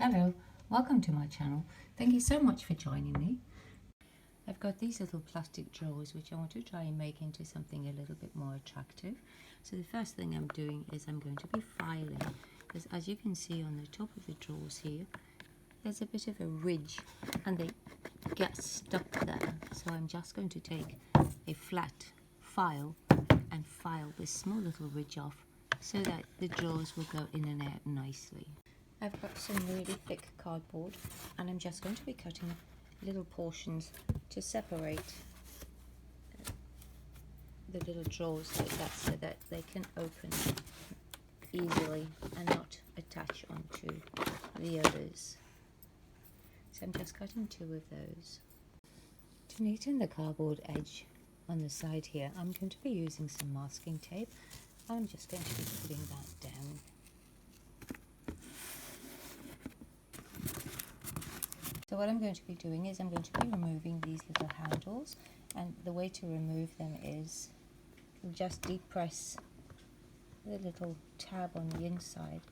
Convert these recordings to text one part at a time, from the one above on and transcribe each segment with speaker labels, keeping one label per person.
Speaker 1: Hello, welcome to my channel. Thank you so much for joining me. I've got these little plastic drawers which I want to try and make into something a little bit more attractive. So the first thing I'm doing is I'm going to be filing, because as you can see on the top of the drawers here, there's a bit of a ridge and they get stuck there. So I'm just going to take a flat file and file this small little ridge off so that the drawers will go in and out nicely. I've got some really thick cardboard and I'm just going to be cutting little portions to separate the little drawers like that so that they can open easily and not attach onto the others. So I'm just cutting 2 of those. To neaten the cardboard edge on the side here, I'm going to be using some masking tape. I'm just going to be putting that down. So what I'm going to be doing is I'm going to be removing these little handles, and the way to remove them is just depress the little tab on the inside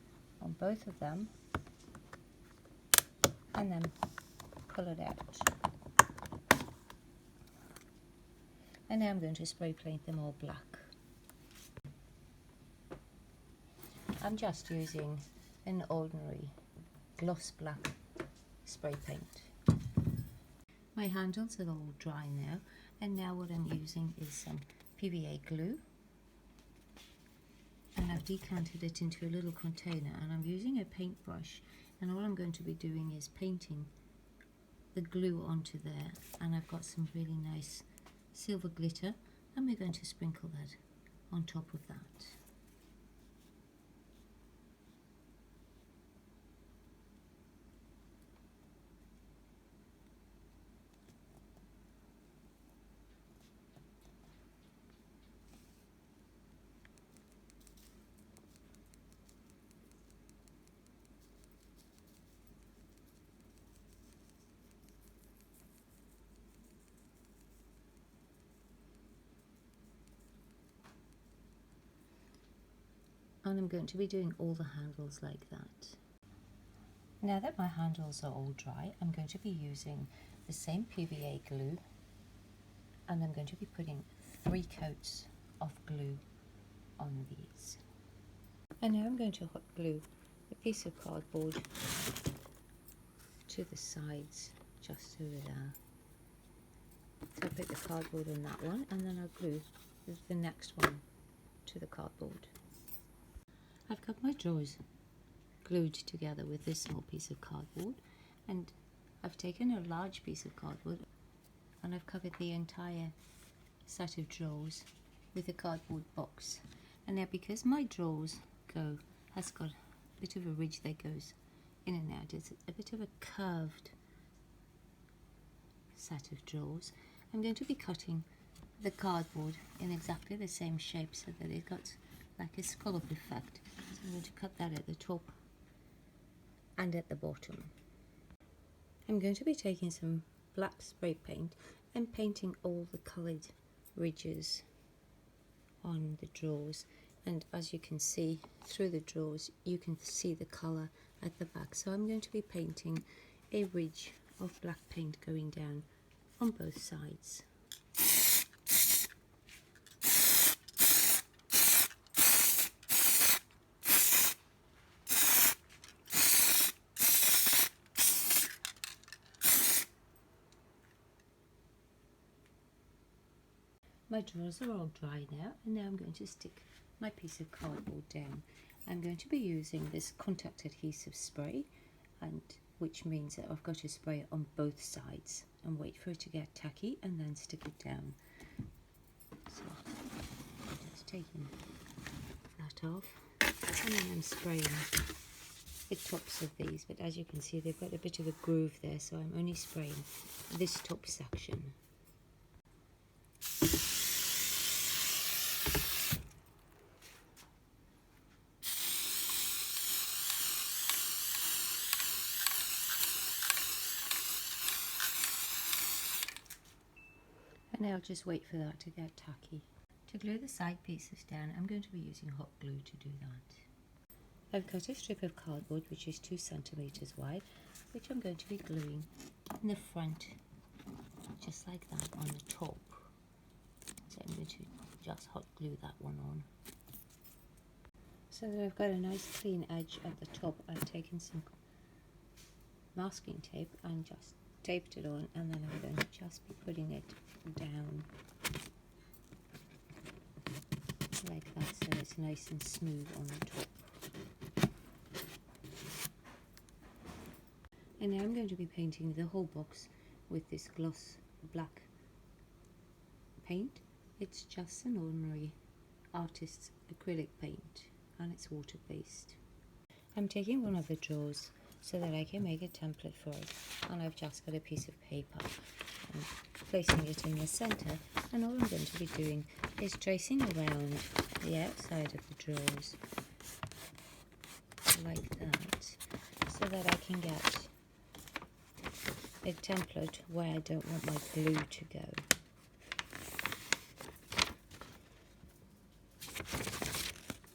Speaker 1: on both of them and then pull it out. And now I'm going to spray paint them all black. I'm just using an ordinary gloss black spray paint. My handles are all dry now, and now what I'm using is some PVA glue, and I've decanted it into a little container, and I'm using a paintbrush, and all I'm going to be doing is painting the glue onto there, and I've got some really nice silver glitter, and we're going to sprinkle that on top of that. And I'm going to be doing all the handles like that. Now that my handles are all dry, I'm going to be using the same PVA glue, and I'm going to be putting 3 coats of glue on these. And now I'm going to hot glue a piece of cardboard to the sides just over there. So I put the cardboard on that one, and then I'll glue the next one to the cardboard. I've got my drawers glued together with this small piece of cardboard, and I've taken a large piece of cardboard and I've covered the entire set of drawers with a cardboard box. And now because my drawers has got a bit of a ridge that goes in and out, it's a bit of a curved set of drawers, I'm going to be cutting the cardboard in exactly the same shape so that it got like a scallop effect. So I'm going to cut that at the top and at the bottom. I'm going to be taking some black spray paint and painting all the coloured ridges on the drawers, and as you can see through the drawers you can see the colour at the back. So I'm going to be painting a ridge of black paint going down on both sides. My drawers are all dry now, and now I'm going to stick my piece of cardboard down. I'm going to be using this contact adhesive spray, and which means that I've got to spray it on both sides and wait for it to get tacky and then stick it down. So I'm just taking that off, and then I'm spraying the tops of these, but as you can see they've got a bit of a groove there, so I'm only spraying this top section. And I'll just wait for that to get tacky. To glue the side pieces down, I'm going to be using hot glue to do that. I've got a strip of cardboard which is 2 centimeters wide, which I'm going to be gluing in the front, just like that, on the top. So I'm going to just hot glue that one on. So that I've got a nice clean edge at the top, I've taken some masking tape and just taped it on, and then I'm going to just be putting it down like that, so it's nice and smooth on the top. And now I'm going to be painting the whole box with this gloss black paint. It's just an ordinary artist's acrylic paint, and it's water based. I'm taking one of the drawers so that I can make a template for it, and I've just got a piece of paper and placing it in the center, and all I'm going to be doing is tracing around the outside of the drawers like that, so that I can get a template where I don't want my glue to go.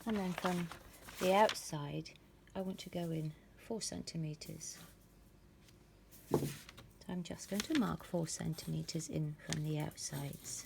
Speaker 1: And then from the outside I want to go in 4 centimeters. So I'm just going to mark 4 centimeters in from the outsides.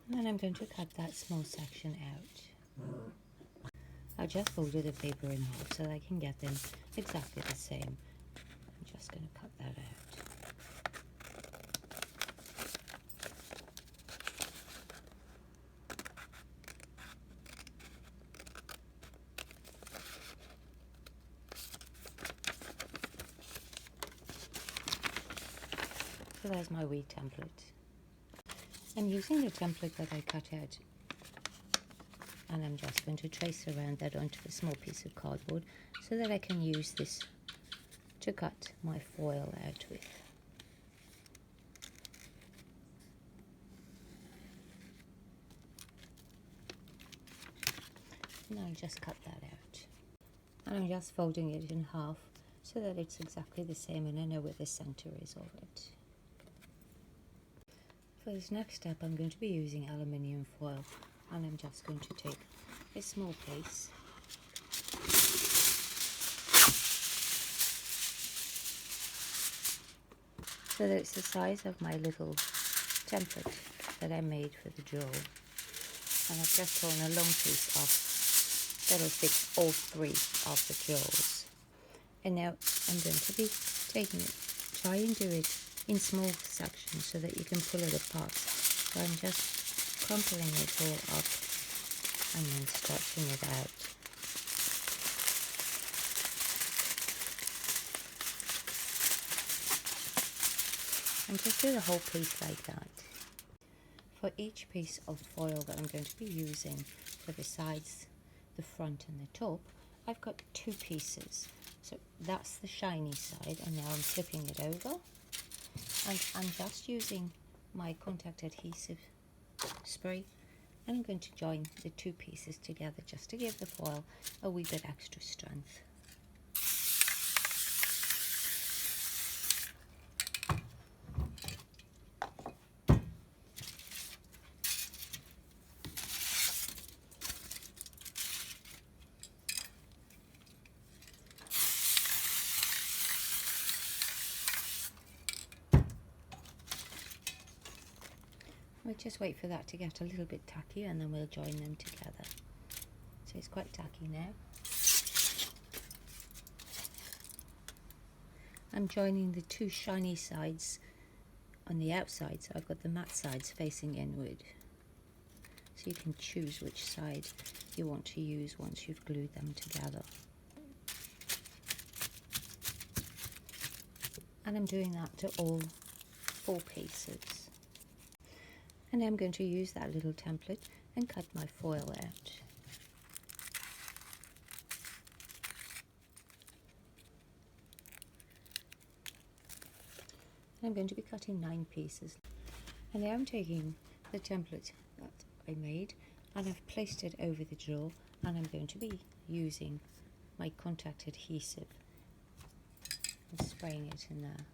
Speaker 1: And then I'm going to cut that small section out. I'll just fold the paper in half so that I can get them exactly the same. I'm just going to cut that out. So there's my wee template. I'm using the template that I cut out, and I'm just going to trace around that onto a small piece of cardboard so that I can use this to cut my foil out with. And I'll just cut that out. And I'm just folding it in half so that it's exactly the same, and I know where the center is of it. For this next step I'm going to be using aluminium foil, and I'm just going to take a small piece so that it's the size of my little template that I made for the drawer, and I've just torn a long piece off that'll fit all 3 of the drawers. And now I'm going to be taking it, try and do it in small sections so that you can pull it apart. So I'm just crumpling it all up and then stretching it out. And just do the whole piece like that. For each piece of foil that I'm going to be using for the sides, the front and the top, I've got 2 pieces. So that's the shiny side, and now I'm flipping it over. And I'm just using my contact adhesive spray, and I'm going to join the 2 pieces together just to give the foil a wee bit extra strength. We'll just wait for that to get a little bit tacky, and then we'll join them together. So it's quite tacky now. I'm joining the 2 shiny sides on the outside, so I've got the matte sides facing inward. So you can choose which side you want to use once you've glued them together. And I'm doing that to all 4 pieces. And I'm going to use that little template and cut my foil out. I'm going to be cutting 9 pieces. And now I'm taking the template that I made and I've placed it over the drawer, and I'm going to be using my contact adhesive and spraying it in there.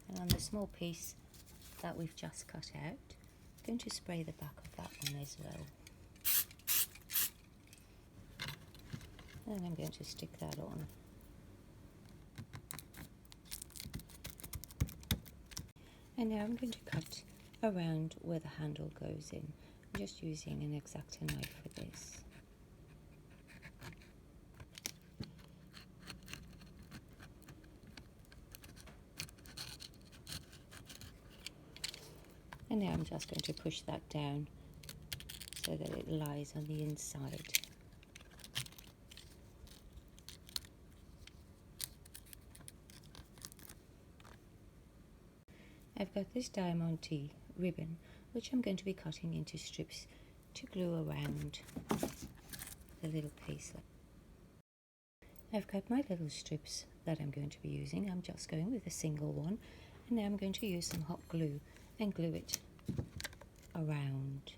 Speaker 1: And on the small piece that we've just cut out, I'm going to spray the back of that one as well. And I'm going to stick that on. And now I'm going to cut around where the handle goes in. I'm just using an X-Acto knife for this. And now I'm just going to push that down so that it lies on the inside. I've got this diamante ribbon which I'm going to be cutting into strips to glue around the little piece. I've got my little strips that I'm going to be using. I'm just going with a single one, and now I'm going to use some hot glue and glue it around.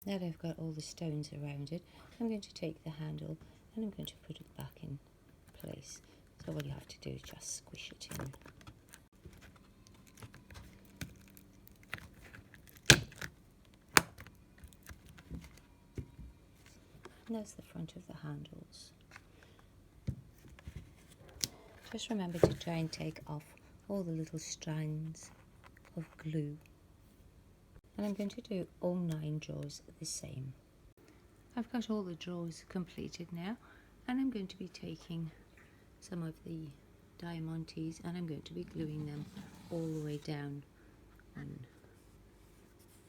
Speaker 1: Now that I've got all the stones around it, I'm going to take the handle and I'm going to put it back in place. So all you have to do is just squish it in. And there's the front of the handles. Just remember to try and take off all the little strands of glue. And I'm going to do all 9 drawers the same. I've got all the drawers completed now, and I'm going to be taking some of the diamantes and I'm going to be gluing them all the way down on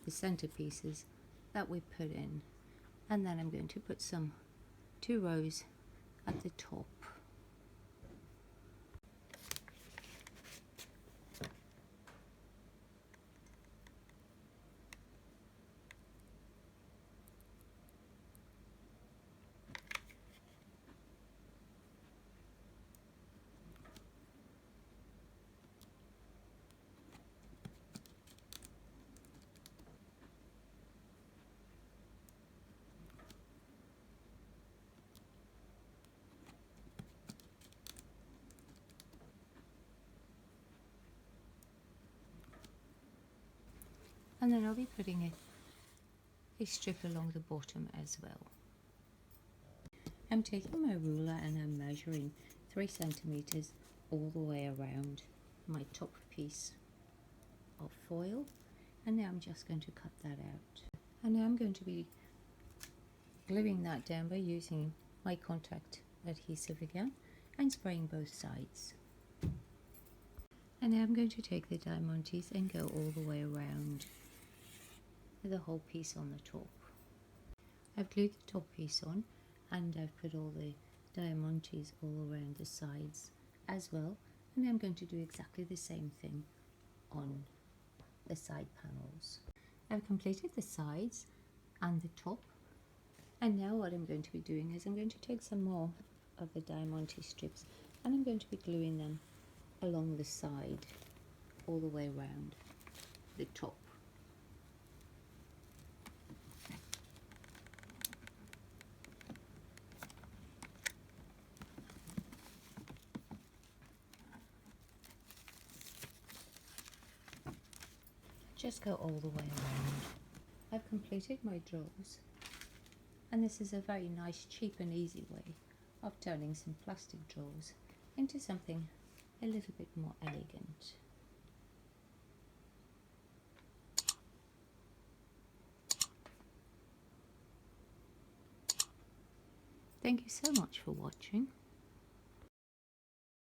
Speaker 1: the center pieces that we put in, and then I'm going to put some 2 rows at the top. And then I'll be putting a strip along the bottom as well. I'm taking my ruler and I'm measuring 3 centimeters all the way around my top piece of foil, and now I'm just going to cut that out. And now I'm going to be gluing that down by using my contact adhesive again and spraying both sides. And now I'm going to take the diamantes and go all the way around with the whole piece on the top. I've glued the top piece on and I've put all the diamantes all around the sides as well, and I'm going to do exactly the same thing on the side panels. I've completed the sides and the top, and now what I'm going to be doing is I'm going to take some more of the diamante strips and I'm going to be gluing them along the side all the way around the top. Just go all the way around. I've completed my drawers, and this is a very nice, cheap and easy way of turning some plastic drawers into something a little bit more elegant. Thank you so much for watching.